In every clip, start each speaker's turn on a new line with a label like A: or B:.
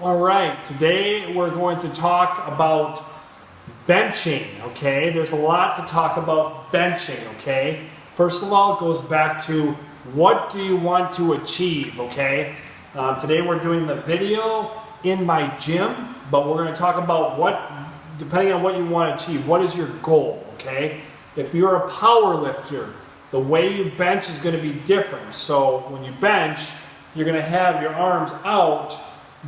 A: All right, today we're going to talk about benching, okay? There's a lot to talk about benching, okay? First of all, it goes back to what do you want to achieve, okay? Today we're doing the video in my gym, but we're going to talk about what, depending on what you want to achieve, what is your goal, okay? If you're a power lifter, the way you bench is going to be different. So when you bench, you're going to have your arms out,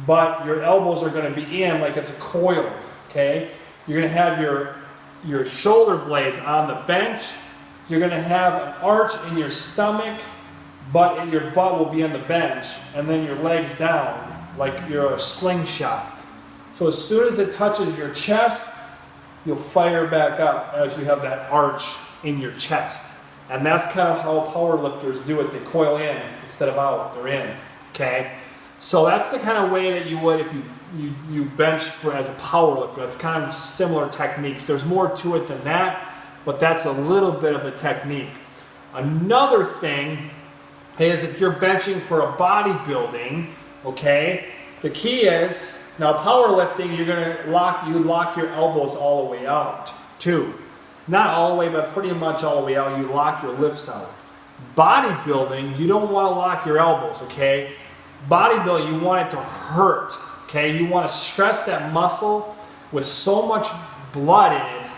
A: but your elbows are going to be in like it's a coiled, okay? You're going to have your shoulder blades on the bench. You're going to have an arch in your stomach, but your butt will be on the bench, and then your legs down like you're a slingshot. So as soon as it touches your chest, you'll fire back up as you have that arch in your chest. And that's kind of how power lifters do it. They coil in instead of out. They're in, okay? So that's the kind of way that you would if you bench as a power lifter. That's kind of similar techniques. There's more to it than that, but that's a little bit of a technique. Another thing is if you're benching for a bodybuilding, okay, the key is, now powerlifting, you're going to lock your elbows all the way out too. Not all the way, but pretty much all the way out. You lock your lifts out. Bodybuilding, you don't want to lock your elbows, okay? Bodybuilding, you want it to hurt, okay? You want to stress that muscle with so much blood in it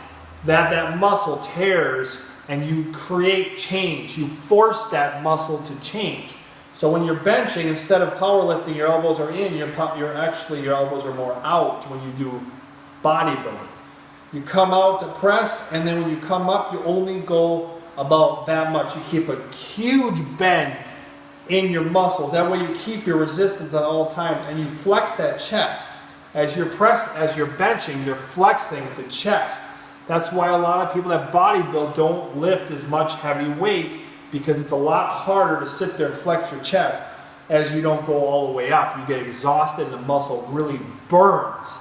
A: that that muscle tears and you create change. You force that muscle to change. So when you're benching, instead of powerlifting, your elbows are in, your elbows are more out when you do bodybuilding. You come out to press, and then when you come up, you only go about that much. You keep a huge bend in your muscles. That way you keep your resistance at all times, and you flex that chest. As you're benching, you're flexing the chest. That's why a lot of people that bodybuild don't lift as much heavy weight, because it's a lot harder to sit there and flex your chest as you don't go all the way up. You get exhausted and the muscle really burns.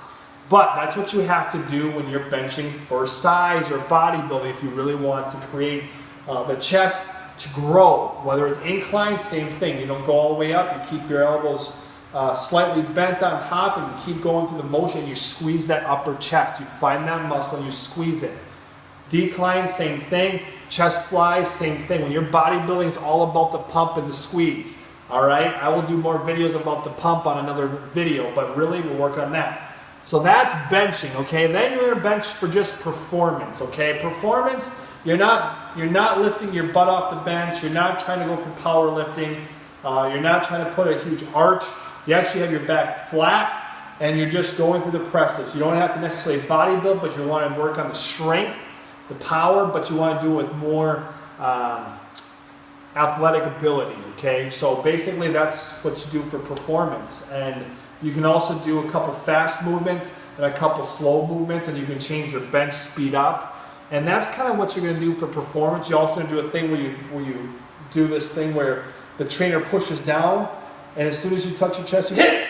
A: But that's what you have to do when you're benching for size or bodybuilding if you really want to create the chest to grow. Whether it's inclined, same thing. You don't go all the way up. You keep your elbows slightly bent on top, and you keep going through the motion. You squeeze that upper chest. You find that muscle and you squeeze it. Decline, same thing. Chest flies, same thing. When you're bodybuilding, it's all about the pump and the squeeze. All right? I will do more videos about the pump on another video, but really we'll work on that. So that's benching, okay? Then you're going to bench for just performance, okay? Performance, you're not lifting your butt off the bench. You're not trying to go for powerlifting. You're not trying to put a huge arch. You actually have your back flat, and you're just going through the presses. You don't have to necessarily bodybuild, but you want to work on the strength, the power, but you want to do it with more athletic ability, okay? So basically that's what you do for performance. And you can also do a couple fast movements and a couple slow movements, and you can change your bench speed up. And that's kind of what you're going to do for performance. You also do a thing where you do this thing where the trainer pushes down, and as soon as you touch your chest, you hit it.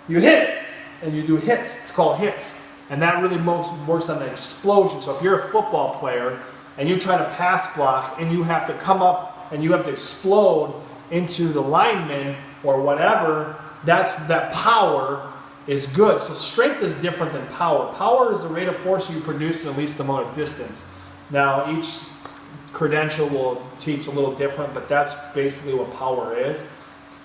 A: You hit it, and you do hits. It's called hits. And that really works on the explosion. So if you're a football player and you're trying to pass block and you have to come up and you have to explode into the lineman or whatever, that power is good. So strength is different than power. Power is the rate of force you produce in the least amount of distance. Now each credential will teach a little different, but that's basically what power is.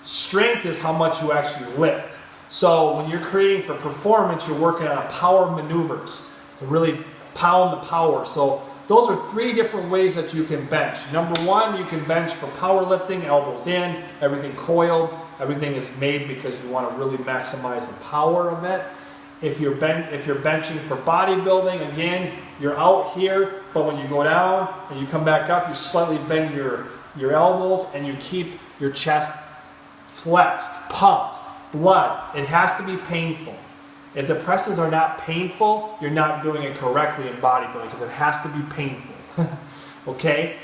A: Strength is how much you actually lift. So when you're creating for performance, you're working on power maneuvers to really pound the power. So those are 3 different ways that you can bench. Number 1, you can bench for powerlifting, elbows in, everything coiled. Everything is made because you want to really maximize the power of it. If you're benching for bodybuilding, again, you're out here, but when you go down and you come back up, you slightly bend your elbows and you keep your chest flexed, pumped, blood. It has to be painful. If the presses are not painful, you're not doing it correctly in bodybuilding because it has to be painful. Okay?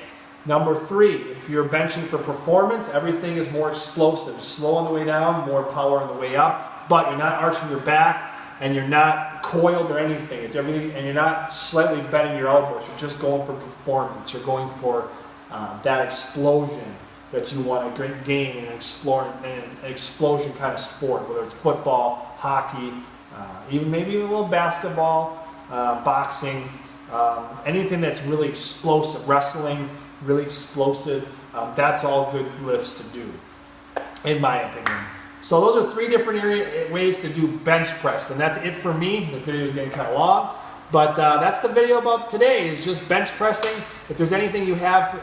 A: Number 3, if you're benching for performance, everything is more explosive. Slow on the way down, more power on the way up, but you're not arching your back and you're not coiled or anything. It's everything, and you're not slightly bending your elbows. You're just going for performance. You're going for that explosion. that you want to gain in an explosion kind of sport, whether it's football, hockey, maybe even a little basketball, boxing, anything that's really explosive, wrestling, really explosive. That's all good lifts to do, in my opinion. So those are 3 different ways to do bench press, and that's it for me. The video is getting kind of long, but that's the video about today, is just bench pressing. If there's anything you have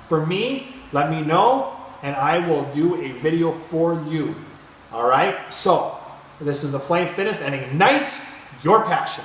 A: for me, let me know, and I will do a video for you. All right, so this is Aflame Fitness, and ignite your passion.